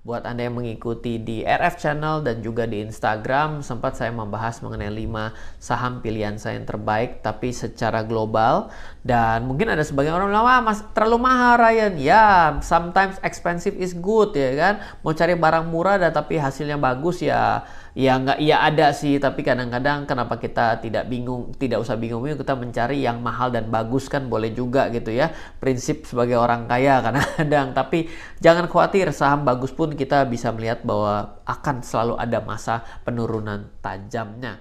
Buat Anda yang mengikuti di RF Channel dan juga di Instagram, sempat saya membahas mengenai 5 saham pilihan saya yang terbaik, tapi secara global. Dan mungkin ada sebagian orang bilang, wah mas, terlalu mahal Ryan. Ya, sometimes expensive is good ya kan. Mau cari barang murah tapi hasilnya bagus ya. Ya nggak, ya ada sih, tapi kadang-kadang kenapa kita tidak usah bingung, kita mencari yang mahal dan bagus kan boleh juga gitu ya. Prinsip sebagai orang kaya kadang-kadang, tapi jangan khawatir, saham bagus pun kita bisa melihat bahwa akan selalu ada masa penurunan tajamnya.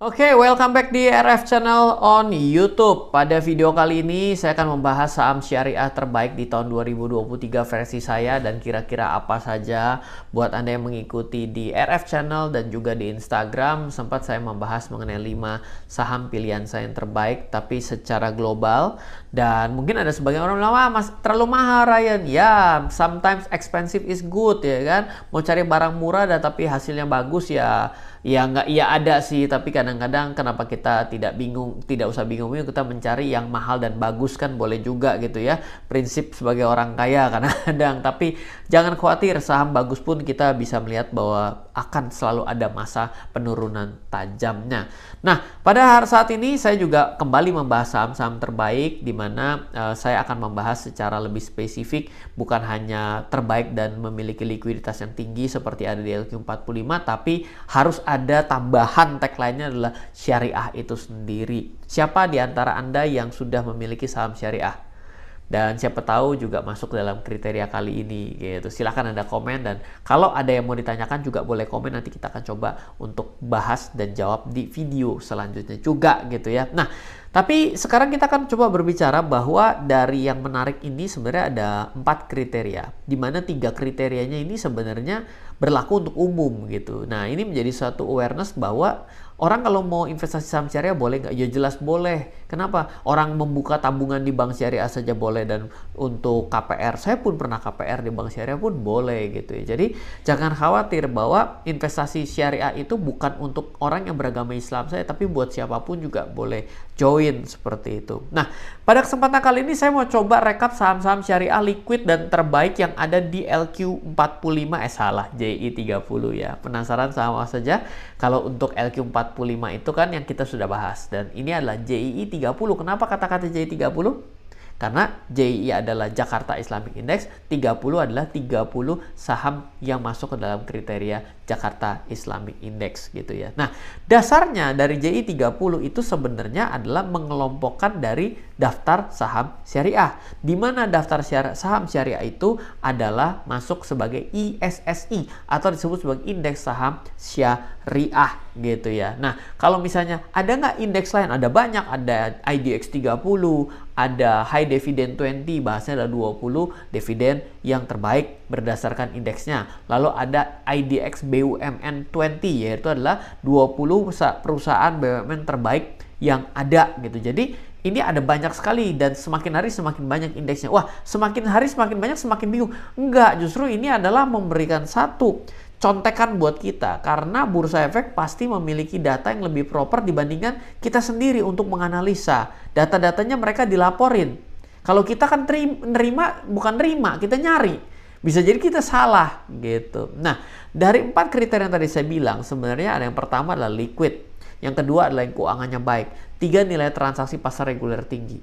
Oke, welcome back di RF Channel on YouTube. Pada video kali ini saya akan membahas saham syariah terbaik di tahun 2023 versi saya, dan kira-kira apa saja. Buat Anda yang mengikuti di RF Channel dan juga di Instagram, sempat saya membahas mengenai 5 saham pilihan saya yang terbaik, tapi secara global. Dan mungkin ada sebagian orang bilang, wah mas, terlalu mahal Ryan. Ya, sometimes expensive is good ya kan. Mau cari barang murah tapi hasilnya bagus ya. Ya nggak, ya ada sih, tapi kadang-kadang kenapa kita tidak usah bingung, kita mencari yang mahal dan bagus kan boleh juga gitu ya. Prinsip sebagai orang kaya kadang-kadang, tapi jangan khawatir, saham bagus pun kita bisa melihat bahwa akan selalu ada masa penurunan tajamnya. Nah, pada saat ini saya juga kembali membahas saham-saham terbaik, di mana saya akan membahas secara lebih spesifik, bukan hanya terbaik dan memiliki likuiditas yang tinggi seperti ada di LQ45, tapi harus ada tambahan tagline-nya adalah syariah itu sendiri. Siapa di antara Anda yang sudah memiliki saham syariah? Dan siapa tahu juga masuk dalam kriteria kali ini gitu. Silahkan Anda komen, dan kalau ada yang mau ditanyakan juga boleh komen, nanti kita akan coba untuk bahas dan jawab di video selanjutnya juga gitu ya. Nah, tapi sekarang kita akan coba berbicara bahwa dari yang menarik ini sebenarnya ada 4 kriteria, di mana 3 kriterianya ini sebenarnya berlaku untuk umum gitu. Nah, ini menjadi suatu awareness bahwa orang kalau mau investasi saham syariah boleh nggak? Ya jelas boleh. Kenapa? Orang membuka tabungan di bank syariah saja boleh, dan untuk KPR, saya pun pernah KPR di bank syariah pun boleh gitu ya. Jadi jangan khawatir bahwa investasi syariah itu bukan untuk orang yang beragama Islam saya, tapi buat siapapun juga boleh join seperti itu. Nah, pada kesempatan kali ini saya mau coba rekap saham-saham syariah liquid dan terbaik yang ada di LQ45, salah, JI30 ya. Penasaran sama saja? Kalau untuk LQ45 itu kan yang kita sudah bahas, dan ini adalah JII30. Kenapa kata-kata JI30? Karena JII adalah Jakarta Islamic Index, 30 adalah 30 saham yang masuk ke dalam kriteria Jakarta Islamic Index gitu ya. Nah, dasarnya dari JI30 itu sebenarnya adalah mengelompokkan dari daftar saham syariah, di mana daftar saham syariah itu adalah masuk sebagai ISSI atau disebut sebagai indeks saham syariah gitu ya. Nah, kalau misalnya ada nggak indeks lain? Ada banyak, ada IDX 30, ada High Dividend 20, bahasanya ada 20 dividen yang terbaik berdasarkan indeksnya. Lalu ada IDX BUMN 20, yaitu adalah 20 perusahaan BUMN terbaik yang ada gitu. Jadi ini ada banyak sekali, dan semakin hari semakin banyak indeksnya. Wah, semakin hari semakin banyak, semakin bingung. Enggak, justru ini adalah memberikan satu contekan buat kita, karena Bursa Efek pasti memiliki data yang lebih proper dibandingkan kita sendiri untuk menganalisa. Data-datanya mereka dilaporin. Kalau kita kan bukan nerima, kita nyari. Bisa jadi kita salah gitu. Nah, dari 4 kriteria yang tadi saya bilang, sebenarnya ada yang pertama adalah liquid. Yang kedua adalah yang keuangannya baik. 3, nilai transaksi pasar reguler tinggi.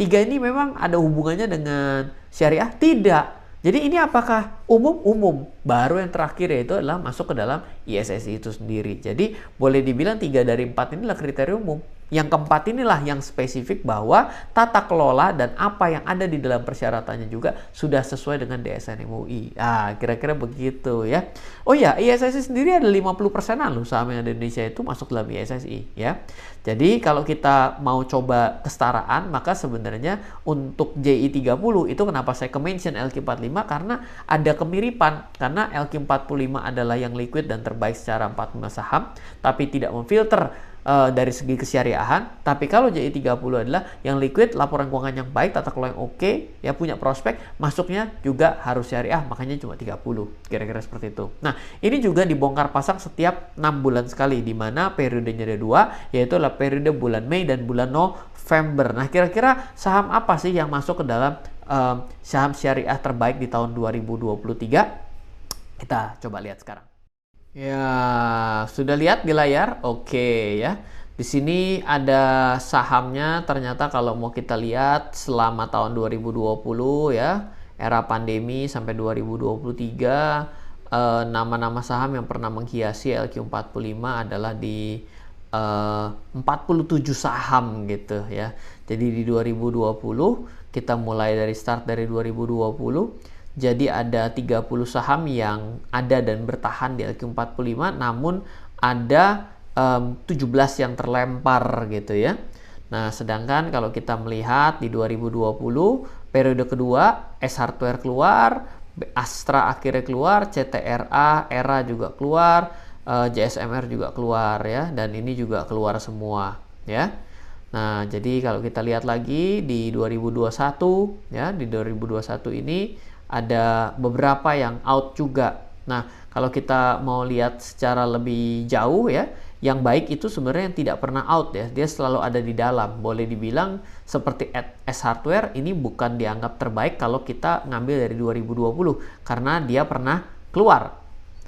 3 ini memang ada hubungannya dengan syariah? Tidak. Jadi ini apakah umum? Umum. Baru yang terakhir yaitu adalah masuk ke dalam ISSI itu sendiri. Jadi boleh dibilang 3 dari 4 inilah kriteria umum. Yang keempat inilah yang spesifik, bahwa tata kelola dan apa yang ada di dalam persyaratannya juga sudah sesuai dengan DSN MUI. Kira-kira begitu ya. Oh ya, ISSI sendiri ada 50%-an loh saham yang ada di Indonesia itu masuk dalam ISSI ya. Jadi kalau kita mau coba kesetaraan, maka sebenarnya untuk JI30 itu kenapa saya ke-mention LQ45, karena ada kemiripan. Karena LQ45 adalah yang liquid dan terbaik secara 45 saham, tapi tidak memfilter dari segi kesyariahan. Tapi kalau JI 30 adalah yang liquid, laporan keuangan yang baik, tata kelola yang oke, ya punya prospek, masuknya juga harus syariah, makanya cuma 30. Kira-kira seperti itu. Nah, ini juga dibongkar pasang setiap 6 bulan sekali, di mana periodenya ada dua, yaitu adalah periode bulan Mei dan bulan November. Nah, kira-kira saham apa sih yang masuk ke dalam saham syariah terbaik di tahun 2023? Kita coba lihat sekarang. Ya, sudah lihat di layar? Oke ya. Di sini ada sahamnya. Ternyata kalau mau kita lihat selama tahun 2020 ya, era pandemi sampai 2023, nama-nama saham yang pernah menghiasi LQ45 adalah di 47 saham gitu ya. Jadi di 2020 kita mulai dari start dari 2020. Jadi ada 30 saham yang ada dan bertahan di LQ45, namun ada 17 yang terlempar gitu ya. Nah, sedangkan kalau kita melihat di 2020, periode kedua, S Hardware keluar, Astra akhirnya keluar, CTRA, ERA juga keluar, JSMR juga keluar ya, dan ini juga keluar semua ya. Nah, jadi kalau kita lihat lagi di 2021 ya, di 2021 ini ada beberapa yang out juga. Nah, kalau kita mau lihat secara lebih jauh ya, yang baik itu sebenarnya yang tidak pernah out ya. Dia selalu ada di dalam. Boleh dibilang seperti S Hardware ini bukan dianggap terbaik kalau kita ngambil dari 2020 karena dia pernah keluar.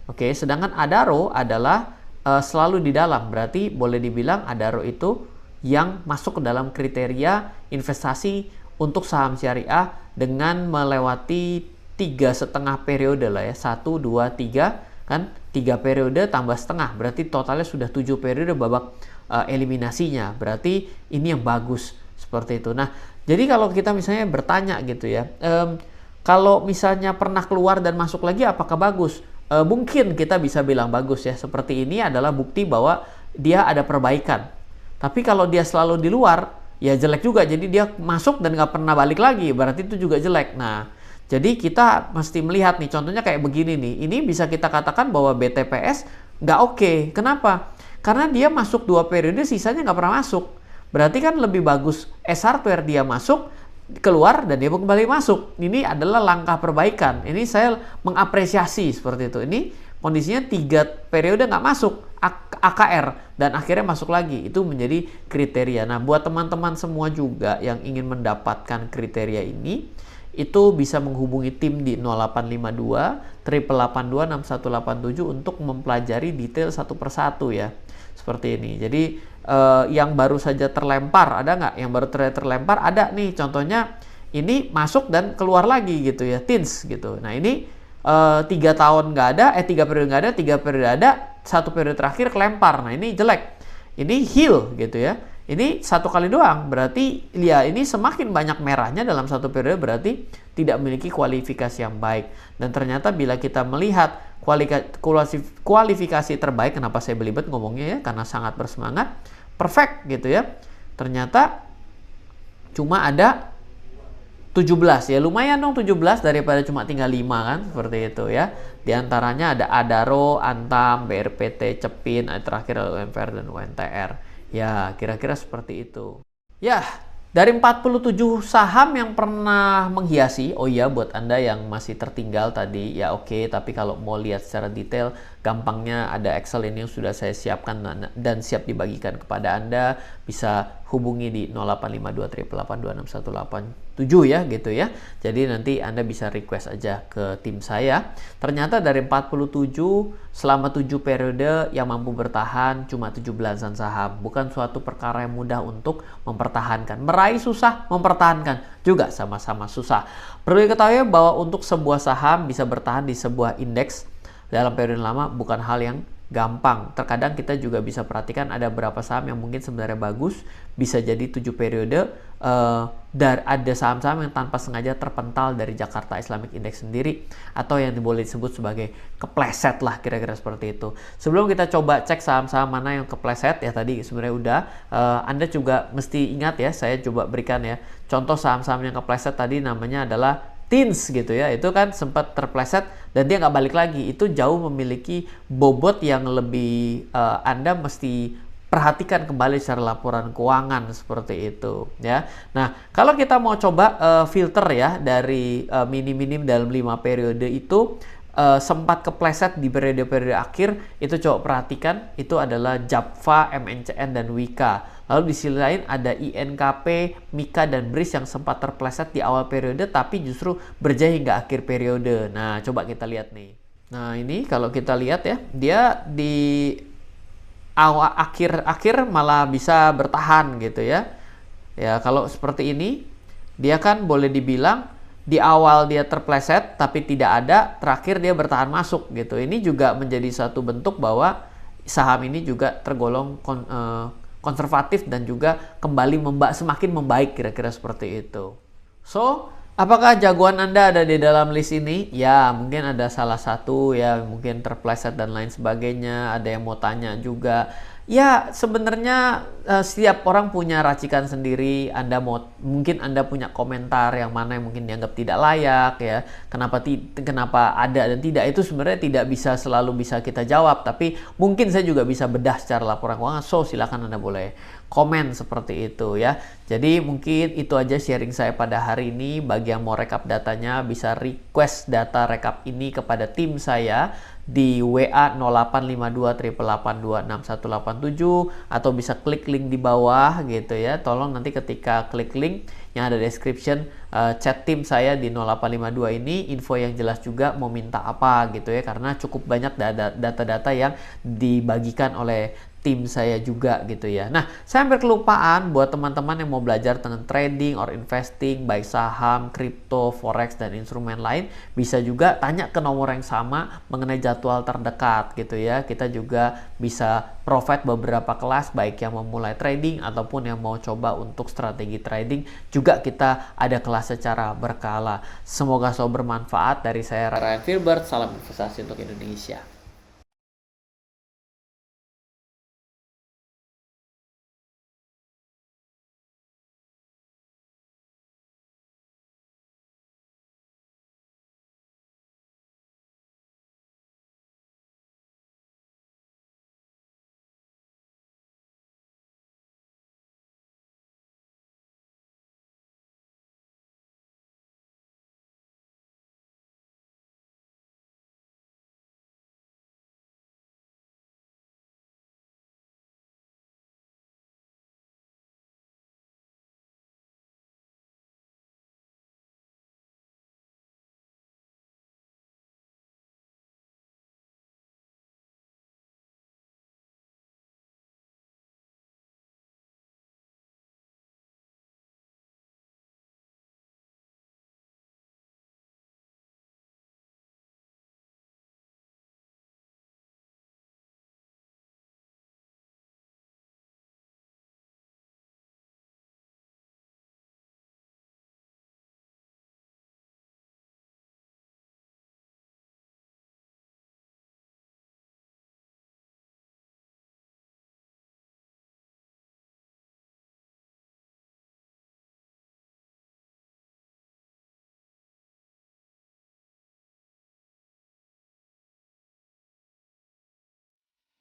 Oke, sedangkan Adaro adalah selalu di dalam. Berarti boleh dibilang Adaro itu yang masuk ke dalam kriteria investasi untuk saham syariah dengan melewati 3,5 periode lah ya, 1, 2, 3 kan, 3 periode tambah setengah, berarti totalnya sudah 7 periode babak eliminasinya. Berarti ini yang bagus seperti itu. Nah, jadi kalau kita misalnya bertanya gitu ya, kalau misalnya pernah keluar dan masuk lagi apakah bagus? Mungkin kita bisa bilang bagus ya. Seperti ini adalah bukti bahwa dia ada perbaikan. Tapi kalau dia selalu di luar, ya jelek juga. Jadi dia masuk dan nggak pernah balik lagi, berarti itu juga jelek. Nah, jadi kita mesti melihat nih, contohnya kayak begini nih. Ini bisa kita katakan bahwa BTPS nggak oke. Kenapa? Karena dia masuk 2 periode, sisanya nggak pernah masuk. Berarti kan lebih bagus S Hardware dia masuk, keluar, dan dia kembali masuk. Ini adalah langkah perbaikan. Ini saya mengapresiasi seperti itu. Ini kondisinya 3 periode nggak masuk, AKR, dan akhirnya masuk lagi. Itu menjadi kriteria. Nah, buat teman-teman semua juga yang ingin mendapatkan kriteria ini, itu bisa menghubungi tim di 0852 882 6187 untuk mempelajari detail satu persatu ya. Seperti ini. Jadi yang baru saja terlempar ada nggak? Yang baru terlempar ada nih. Contohnya ini masuk dan keluar lagi gitu ya, TINS gitu. Nah, ini 3 tahun nggak ada, 3 periode nggak ada, 3 periode ada, 1 periode terakhir kelempar. Nah, ini jelek. Ini heal gitu ya. Ini 1 kali doang, berarti ya ini semakin banyak merahnya dalam 1 periode, berarti tidak memiliki kualifikasi yang baik. Dan ternyata bila kita melihat kualifikasi terbaik, kenapa saya belibet ngomongnya ya, karena sangat bersemangat, perfect gitu ya. Ternyata cuma ada 17 ya, lumayan dong 17 daripada cuma tinggal 5 kan, seperti itu ya. Di antaranya ada Adaro, Antam, BRPT, Cepin, terakhir UMPR dan UNTR. Ya, kira-kira seperti itu. Ya, dari 47 saham yang pernah menghiasi, oh iya buat Anda yang masih tertinggal tadi, ya oke, tapi kalau mau lihat secara detail, gampangnya ada Excel ini yang sudah saya siapkan dan siap dibagikan kepada Anda. Bisa hubungi di 0852 882 6187 ya gitu ya. Jadi nanti Anda bisa request aja ke tim saya. Ternyata dari 47 selama 7 periode yang mampu bertahan cuma 17-an saham. Bukan suatu perkara yang mudah untuk mempertahankan. Meraih susah, mempertahankan juga sama-sama susah. Perlu diketahui bahwa untuk sebuah saham bisa bertahan di sebuah indeks dalam periode lama bukan hal yang gampang. Terkadang kita juga bisa perhatikan ada beberapa saham yang mungkin sebenarnya bagus, bisa jadi 7 periode, dan ada saham-saham yang tanpa sengaja terpental dari Jakarta Islamic Index sendiri, atau yang boleh disebut sebagai kepleset lah, kira-kira seperti itu. Sebelum kita coba cek saham-saham mana yang kepleset, ya tadi sebenarnya udah, Anda juga mesti ingat ya, saya coba berikan ya, contoh saham-saham yang kepleset tadi namanya adalah TINS gitu ya, itu kan sempat terpleset dan dia nggak balik lagi. Itu jauh memiliki bobot yang lebih Anda mesti perhatikan kembali secara laporan keuangan seperti itu ya. Nah, kalau kita mau coba filter ya dari minim-minim dalam 5 periode itu sempat kepleset di periode-periode akhir, itu coba perhatikan, itu adalah Japfa, MNCN, dan Wika. Lalu di sisi lain ada INKP, Mika, dan BRIS yang sempat terpleset di awal periode tapi justru berjaya hingga akhir periode. Nah, coba kita lihat nih. Nah, ini kalau kita lihat ya, dia di awal akhir malah bisa bertahan gitu ya. Ya, kalau seperti ini, dia kan boleh dibilang di awal dia terpleset tapi tidak ada, terakhir dia bertahan masuk gitu. Ini juga menjadi satu bentuk bahwa saham ini juga tergolong konservatif dan juga kembali semakin membaik, kira-kira seperti itu. So, apakah jagoan Anda ada di dalam list ini? Ya, mungkin ada salah satu ya, mungkin terpleset dan lain sebagainya. Ada yang mau tanya juga. Ya, sebenarnya setiap orang punya racikan sendiri. Mungkin Anda punya komentar yang mana yang mungkin dianggap tidak layak ya. Kenapa ada dan tidak, itu sebenarnya tidak bisa selalu bisa kita jawab, tapi mungkin saya juga bisa bedah secara laporan keuangan. So, silakan Anda boleh komen seperti itu ya. Jadi mungkin itu aja sharing saya pada hari ini. Bagi yang mau rekap datanya bisa request data rekap ini kepada tim saya di WA 0852 882 6187 atau bisa klik link di bawah gitu ya. Tolong nanti ketika klik link yang ada description chat tim saya di 0852 ini info yang jelas juga mau minta apa gitu ya, karena cukup banyak data-data yang dibagikan oleh tim saya juga gitu ya. Nah, saya hampir kelupaan buat teman-teman yang mau belajar tentang trading or investing, baik saham, kripto, forex, dan instrumen lain, bisa juga tanya ke nomor yang sama mengenai jadwal terdekat gitu ya. Kita juga bisa provide beberapa kelas, baik yang memulai trading ataupun yang mau coba untuk strategi trading, juga kita ada kelas secara berkala. Semoga selalu bermanfaat. Dari saya Ryan Filbert, salam investasi untuk Indonesia.